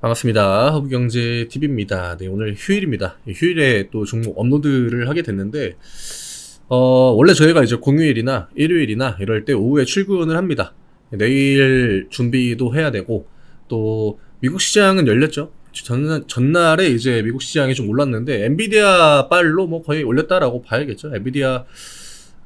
반갑습니다. 허브경제TV입니다. 네, 오늘 휴일입니다. 휴일에 또 종목 업로드를 하게 됐는데, 원래 저희가 이제 공휴일이나 일요일이나 이럴 때 오후에 출근을 합니다. 내일 준비도 해야 되고, 또 미국 시장은 열렸죠. 전날에 이제 미국 시장이 좀 올랐는데, 엔비디아 빨로 뭐 거의 올렸다라고 봐야겠죠. 엔비디아가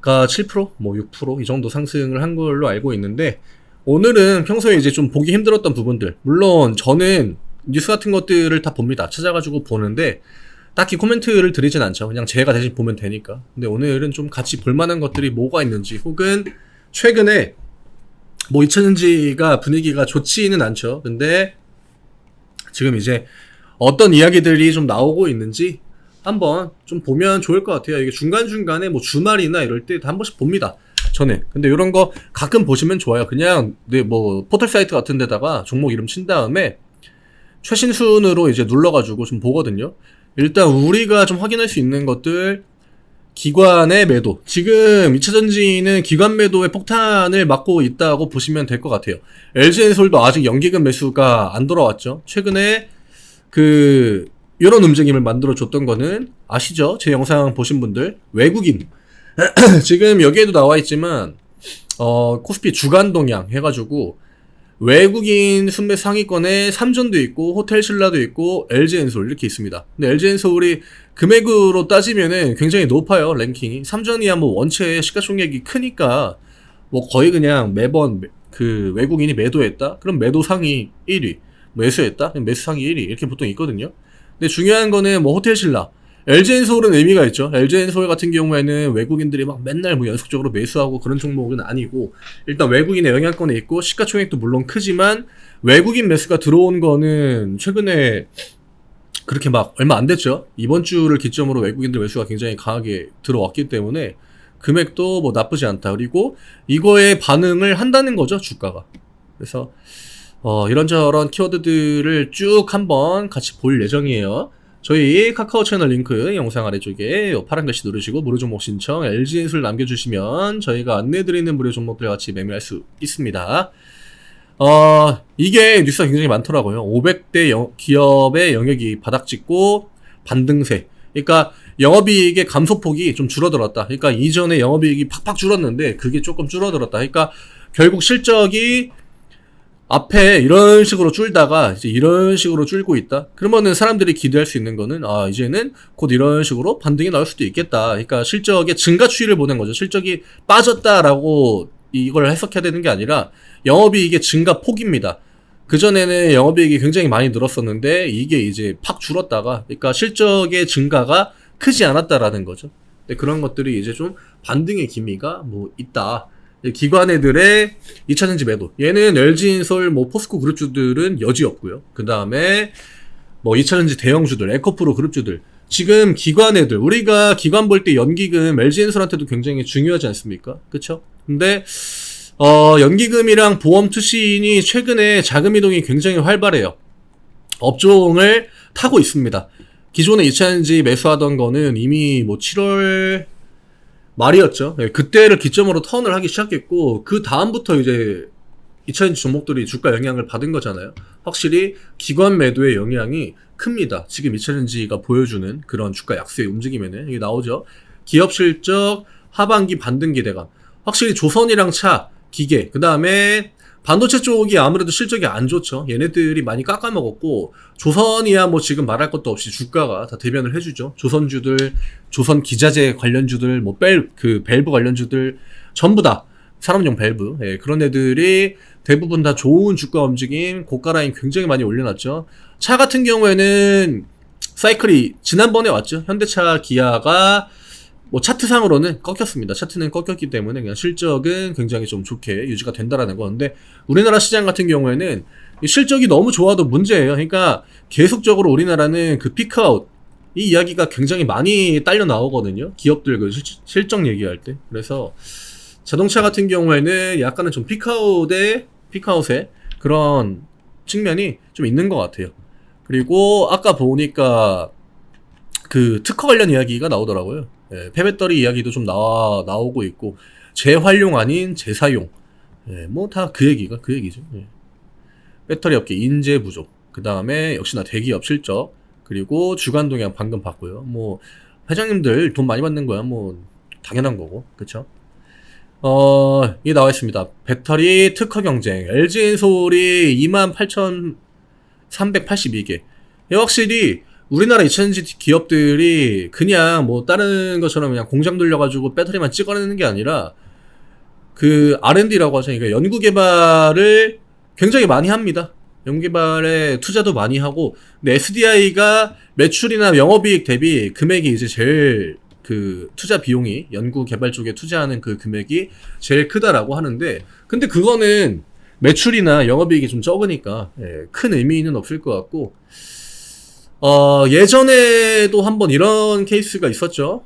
7%, 뭐 6%이 정도 상승을 한 걸로 알고 있는데, 오늘은 평소에 이제 좀 보기 힘들었던 부분들, 물론 저는 뉴스 같은 것들을 다 봅니다. 찾아가지고 보는데 딱히 코멘트를 드리진 않죠. 그냥 제가 대신 보면 되니까. 근데 오늘은 좀 같이 볼만한 것들이 뭐가 있는지, 혹은 최근에 뭐 2차전지가 분위기가 좋지는 않죠. 근데 지금 이제 어떤 이야기들이 좀 나오고 있는지 한번 좀 보면 좋을 것 같아요. 이게 중간중간에 뭐 주말이나 이럴 때 한 번씩 봅니다. 저는. 근데 이런 거 가끔 보시면 좋아요. 그냥 네, 뭐 포털 사이트 같은 데다가 종목 이름 친 다음에 최신순으로 이제 눌러가지고 좀 보거든요. 일단 우리가 좀 확인할 수 있는 것들, 기관의 매도. 지금 2차전지는 기관 매도의 폭탄을 맞고 있다고 보시면 될 것 같아요. LG엔솔도 아직 연기금 매수가 안 돌아왔죠. 최근에 이런 움직임을 만들어줬던 거는 아시죠? 제 영상 보신 분들. 외국인. 지금 여기에도 나와 있지만, 코스피 주간 동향 해가지고, 외국인 순매 상위권에 삼전도 있고 호텔신라도 있고 LG엔솔 이렇게 있습니다. 근데 LG엔솔이 금액으로 따지면은 굉장히 높아요. 랭킹이. 삼전이야 뭐 원체 시가총액이 크니까 뭐 거의 그냥 매번 그 외국인이 매도했다? 그럼 매도 상위 1위, 매수했다? 그럼 매수 상위 1위 이렇게 보통 있거든요. 근데 중요한 거는 뭐 호텔신라, LG엔솔은 의미가 있죠. LG엔솔 같은 경우에는 외국인들이 막 맨날 뭐 연속적으로 매수하고 그런 종목은 아니고, 일단 외국인의 영향권에 있고 시가총액도 물론 크지만 외국인 매수가 들어온 거는 최근에 그렇게 막 얼마 안 됐죠. 이번 주를 기점으로 외국인들 매수가 굉장히 강하게 들어왔기 때문에 금액도 뭐 나쁘지 않다. 그리고 이거에 반응을 한다는 거죠, 주가가. 그래서 이런저런 키워드들을 쭉 한번 같이 볼 예정이에요. 저희 카카오 채널 링크 영상 아래쪽에 파란 글씨 누르시고 무료 종목 신청, LG엔솔 남겨주시면 저희가 안내드리는 무료 종목들 같이 매매할 수 있습니다. 이게 뉴스가 굉장히 많더라고요. 500대 기업의 영역이 바닥찍고 반등세. 그러니까 영업이익의 감소폭이 좀 줄어들었다. 그러니까 이전에 영업이익이 팍팍 줄었는데 그게 조금 줄어들었다. 그러니까 결국 실적이 앞에 이런 식으로 줄다가 이제 이런 식으로 줄고 있다. 그러면은 사람들이 기대할 수 있는 거는 이제는 곧 이런 식으로 반등이 나올 수도 있겠다. 그러니까 실적의 증가 추이를 보는 거죠. 실적이 빠졌다라고 이걸 해석해야 되는 게 아니라 영업이익의 증가 폭입니다. 그전에는 영업이익이 굉장히 많이 늘었었는데 이게 이제 팍 줄었다가, 그러니까 실적의 증가가 크지 않았다라는 거죠. 근데 그런 것들이 이제 좀 반등의 기미가 뭐 있다. 기관 애들의 2차전지 매도. 얘는 LG엔솔, 뭐 포스코 그룹주들은 여지 없고요. 그 다음에 뭐 2차전지 대형주들, 에코프로 그룹주들. 지금 기관 애들, 우리가 기관 볼 때 연기금, LG엔솔한테도 굉장히 중요하지 않습니까? 그쵸? 근데 연기금이랑 보험 투신이 최근에 자금 이동이 굉장히 활발해요. 업종을 타고 있습니다. 기존에 2차전지 매수하던 거는 이미 뭐 7월 말이었죠. 네, 그때를 기점으로 턴을 하기 시작했고, 그 다음부터 이제 2차전지 종목들이 주가 영향을 받은 거잖아요. 확실히 기관 매도의 영향이 큽니다. 지금 2차전지가 보여주는 그런 주가 약세의 움직임에는 이게 나오죠. 기업 실적, 하반기 반등 기대감. 확실히 조선이랑 차, 기계, 그 다음에 반도체 쪽이 아무래도 실적이 안 좋죠. 얘네들이 많이 깎아먹었고, 조선이야 뭐 지금 말할 것도 없이 주가가 다 대변을 해주죠. 조선주들, 조선 기자재 관련주들, 뭐 밸브 관련주들 전부 다 산업용 밸브, 그런 애들이 대부분 다 좋은 주가 움직임, 고가 라인 굉장히 많이 올려놨죠. 차 같은 경우에는 사이클이 지난번에 왔죠. 현대차, 기아가 뭐 차트상으로는 꺾였습니다. 차트는 꺾였기 때문에 그냥 실적은 굉장히 좀 좋게 유지가 된다라는 건데, 우리나라 시장 같은 경우에는 실적이 너무 좋아도 문제예요. 그러니까 계속적으로 우리나라는 그 피크아웃, 이 이야기가 굉장히 많이 딸려 나오거든요. 기업들 그 실적 얘기할 때. 그래서 자동차 같은 경우에는 약간은 좀 피크아웃의 그런 측면이 좀 있는 것 같아요. 그리고 아까 보니까 그 특허 관련 이야기가 나오더라고요. 폐배터리 이야기도 좀 나오고 있고, 재활용 아닌 재사용. 뭐 다 그 얘기죠. 배터리 업계 인재 부족. 그 다음에 역시나 대기업 실적, 그리고 주간 동향 방금 봤고요. 뭐 회장님들 돈 많이 받는 거야 뭐 당연한 거고, 그쵸? 이게 나와 있습니다. 배터리 특허 경쟁 LG엔솔이 28,382개. 확실히 우리나라 2차전지 기업들이 그냥 뭐 다른 것처럼 그냥 공장 돌려가지고 배터리만 찍어내는 게 아니라 그 R&D라고 하죠. 그러니까 연구개발을 굉장히 많이 합니다. 연구개발에 투자도 많이 하고, 근데 SDI가 매출이나 영업이익 대비 금액이 이제 제일 그 투자 비용이 연구개발 쪽에 투자하는 그 금액이 제일 크다라고 하는데, 근데 그거는 매출이나 영업이익이 좀 적으니까 큰 의미는 없을 것 같고, 예전에도 한번 이런 케이스가 있었죠.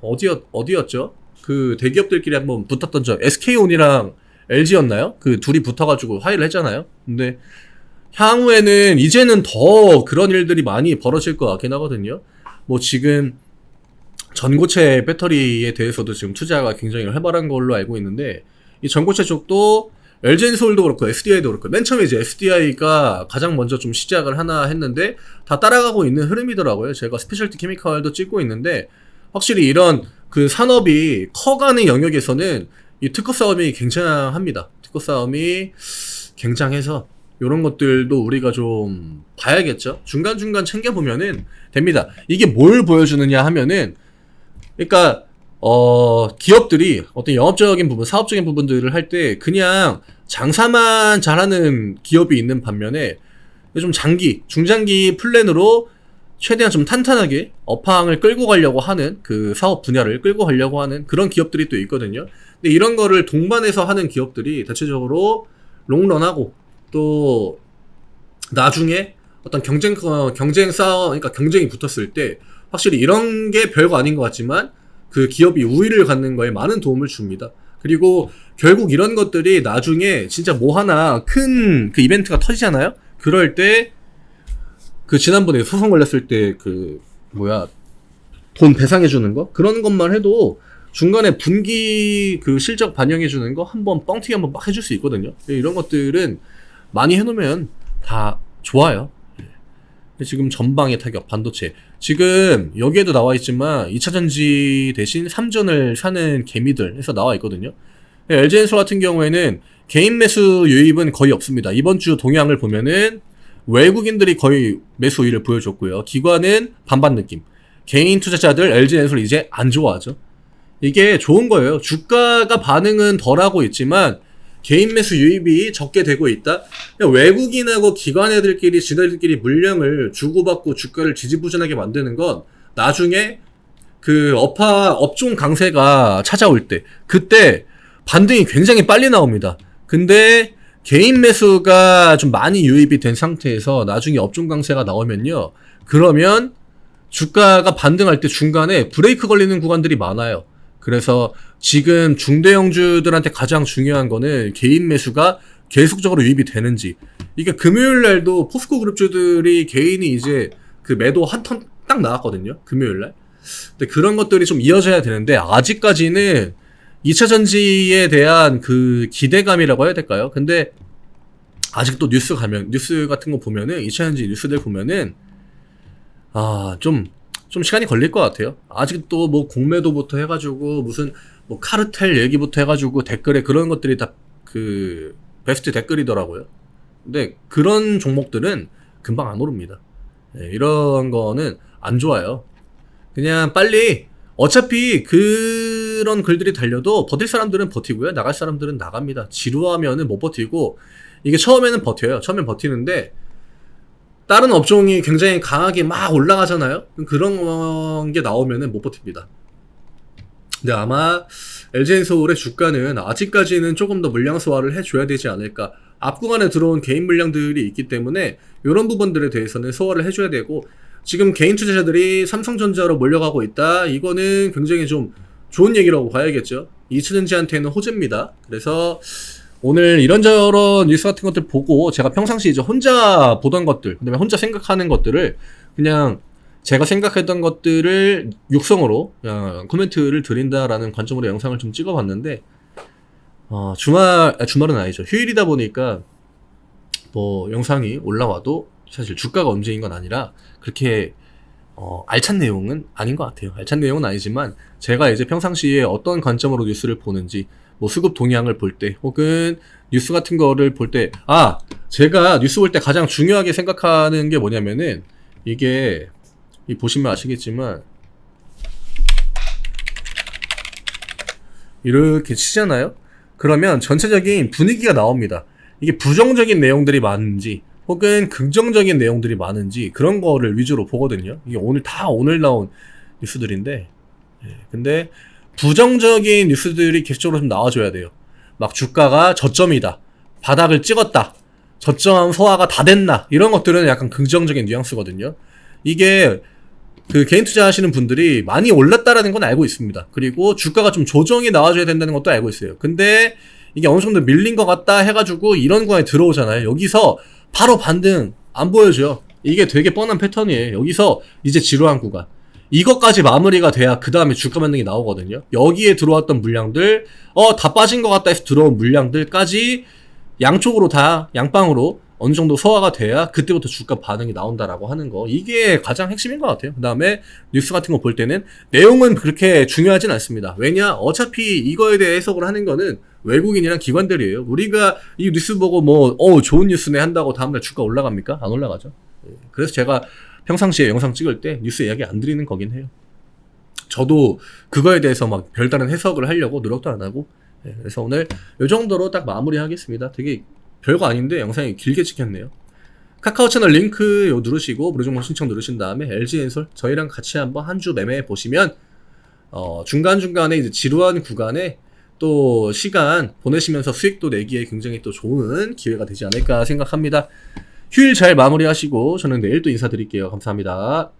어디였죠? 그 대기업들끼리 한번 붙었던 적, SK온이랑 LG였나요? 그 둘이 붙어가지고 화해를 했잖아요. 근데 향후에는 이제는 더 그런 일들이 많이 벌어질 것 같긴 하거든요. 뭐 지금 전고체 배터리에 대해서도 지금 투자가 굉장히 활발한 걸로 알고 있는데, 이 전고체 쪽도 LG엔솔도 그렇고 SDI도 그렇고, 맨 처음에 이제 SDI가 가장 먼저 좀 시작을 하나 했는데 다 따라가고 있는 흐름이더라고요. 제가 스페셜티 케미칼도 찍고 있는데, 확실히 이런 그 산업이 커가는 영역에서는 이 특허 싸움이 굉장합니다. 특허 싸움이 굉장해서 이런 것들도 우리가 좀 봐야겠죠. 중간중간 챙겨보면은 됩니다. 이게 뭘 보여주느냐 하면은, 그러니까 기업들이 어떤 영업적인 부분, 사업적인 부분들을 할 때 그냥 장사만 잘하는 기업이 있는 반면에 좀 중장기 플랜으로 최대한 좀 탄탄하게 업황을 끌고 가려고 하는, 그 사업 분야를 끌고 가려고 하는 그런 기업들이 또 있거든요. 근데 이런 거를 동반해서 하는 기업들이 대체적으로 롱런하고, 또 나중에 어떤 경쟁 싸움, 그러니까 경쟁이 붙었을 때 확실히 이런 게 별거 아닌 것 같지만 그 기업이 우위를 갖는 거에 많은 도움을 줍니다. 그리고 결국 이런 것들이 나중에 진짜 뭐 하나 큰 그 이벤트가 터지잖아요? 그럴 때 그 지난번에 소송 걸렸을 때 그 돈 배상해주는 거? 그런 것만 해도 중간에 분기 그 실적 반영해주는 거 한번 뻥튀기 한번 막 해줄 수 있거든요. 이런 것들은 많이 해놓으면 다 좋아요. 지금 전방의 타격, 반도체. 지금 여기에도 나와 있지만 2차전지 대신 3전을 사는 개미들 해서 나와 있거든요. LG엔솔 같은 경우에는 개인 매수 유입은 거의 없습니다. 이번 주 동향을 보면은 외국인들이 거의 매수 우위를 보여줬고요. 기관은 반반 느낌. 개인 투자자들 LG엔솔 이제 안 좋아하죠. 이게 좋은 거예요. 주가가 반응은 덜하고 있지만 개인 매수 유입이 적게 되고 있다. 외국인하고 기관 애들끼리 지네들끼리 물량을 주고받고 주가를 지지부진하게 만드는 건 나중에 그 업종 강세가 찾아올 때, 그때 반등이 굉장히 빨리 나옵니다. 근데 개인 매수가 좀 많이 유입이 된 상태에서 나중에 업종 강세가 나오면요, 그러면 주가가 반등할 때 중간에 브레이크 걸리는 구간들이 많아요. 그래서 지금 중대형주들한테 가장 중요한 거는 개인 매수가 계속적으로 유입이 되는지. 이게 금요일 날도 포스코 그룹주들이 개인이 이제 그 매도 한 턴 딱 나왔거든요. 금요일 날. 근데 그런 것들이 좀 이어져야 되는데, 아직까지는 2차 전지에 대한 그 기대감이라고 해야 될까요? 근데 아직도 뉴스 같은 거 보면은, 2차 전지 뉴스들 보면은 좀 시간이 걸릴 것 같아요. 아직도 뭐 공매도부터 해가지고 무슨 뭐 카르텔 얘기부터 해가지고 댓글에 그런 것들이 다 그 베스트 댓글이더라고요. 근데 그런 종목들은 금방 안 오릅니다. 이런 거는 안 좋아요. 그냥 빨리, 어차피 그런 글들이 달려도 버틸 사람들은 버티고요, 나갈 사람들은 나갑니다. 지루하면은 못 버티고, 이게 처음에는 버텨요. 처음엔 버티는데 다른 업종이 굉장히 강하게 막 올라가잖아요. 그런 게 나오면은 못 버팁니다. 근데 아마 LG엔솔의 주가는 아직까지는 조금 더 물량 소화를 해줘야 되지 않을까. 앞구간에 들어온 개인 물량들이 있기 때문에 이런 부분들에 대해서는 소화를 해줘야 되고, 지금 개인 투자자들이 삼성전자로 몰려가고 있다. 이거는 굉장히 좀 좋은 얘기라고 봐야겠죠. 이차전지한테는 호재입니다. 그래서 오늘 이런저런 뉴스 같은 것들 보고 제가 평상시 이제 혼자 보던 것들, 그다음에 혼자 생각하는 것들을 그냥 제가 생각했던 것들을 육성으로 코멘트를 드린다라는 관점으로 영상을 좀 찍어봤는데, 주말은 아니죠. 휴일이다 보니까 뭐 영상이 올라와도 사실 주가가 문제인 건 아니라 그렇게 알찬 내용은 아닌 것 같아요. 알찬 내용은 아니지만 제가 이제 평상시에 어떤 관점으로 뉴스를 보는지 뭐 수급 동향을 볼 때 혹은 뉴스 같은 거를 볼 때 제가 뉴스 볼 때 가장 중요하게 생각하는 게 뭐냐면은 이게 보시면 아시겠지만 이렇게 치잖아요. 그러면 전체적인 분위기가 나옵니다. 이게 부정적인 내용들이 많은지 혹은 긍정적인 내용들이 많은지 그런 거를 위주로 보거든요. 이게 오늘 나온 뉴스들인데 근데 부정적인 뉴스들이 계속적으로 좀 나와줘야 돼요. 막 주가가 저점이다, 바닥을 찍었다, 저점 소화가 다 됐나, 이런 것들은 약간 긍정적인 뉘앙스거든요. 이게 그 개인 투자하시는 분들이 많이 올랐다라는 건 알고 있습니다. 그리고 주가가 좀 조정이 나와줘야 된다는 것도 알고 있어요. 근데 이게 어느 정도 밀린 것 같다 해가지고 이런 거에 들어오잖아요. 여기서 바로 반등 안 보여줘요. 이게 되게 뻔한 패턴이에요. 여기서 이제 지루한 구간, 이것까지 마무리가 돼야 그 다음에 주가 반등이 나오거든요. 여기에 들어왔던 물량들 다 빠진 것 같다 해서 들어온 물량들까지 양쪽으로 다 양방으로 어느 정도 소화가 돼야 그때부터 주가 반응이 나온다라고 하는 거, 이게 가장 핵심인 것 같아요. 그 다음에 뉴스 같은 거 볼 때는 내용은 그렇게 중요하진 않습니다. 왜냐, 어차피 이거에 대해 해석을 하는 거는 외국인이랑 기관들이에요. 우리가 이 뉴스 보고 좋은 뉴스네 한다고 다음날 주가 올라갑니까? 안 올라가죠. 그래서 제가 평상시에 영상 찍을 때 뉴스 이야기 안 드리는 거긴 해요. 저도 그거에 대해서 막 별다른 해석을 하려고 노력도 안 하고. 그래서 오늘 이 정도로 딱 마무리하겠습니다. 되게 별거 아닌데 영상이 길게 찍혔네요. 카카오 채널 링크 누르시고 무료 정보 신청 누르신 다음에 LG엔솔 저희랑 같이 한번 한 주 매매해 보시면 중간중간에 이제 지루한 구간에 또 시간 보내시면서 수익도 내기에 굉장히 또 좋은 기회가 되지 않을까 생각합니다. 휴일 잘 마무리하시고 저는 내일 또 인사드릴게요. 감사합니다.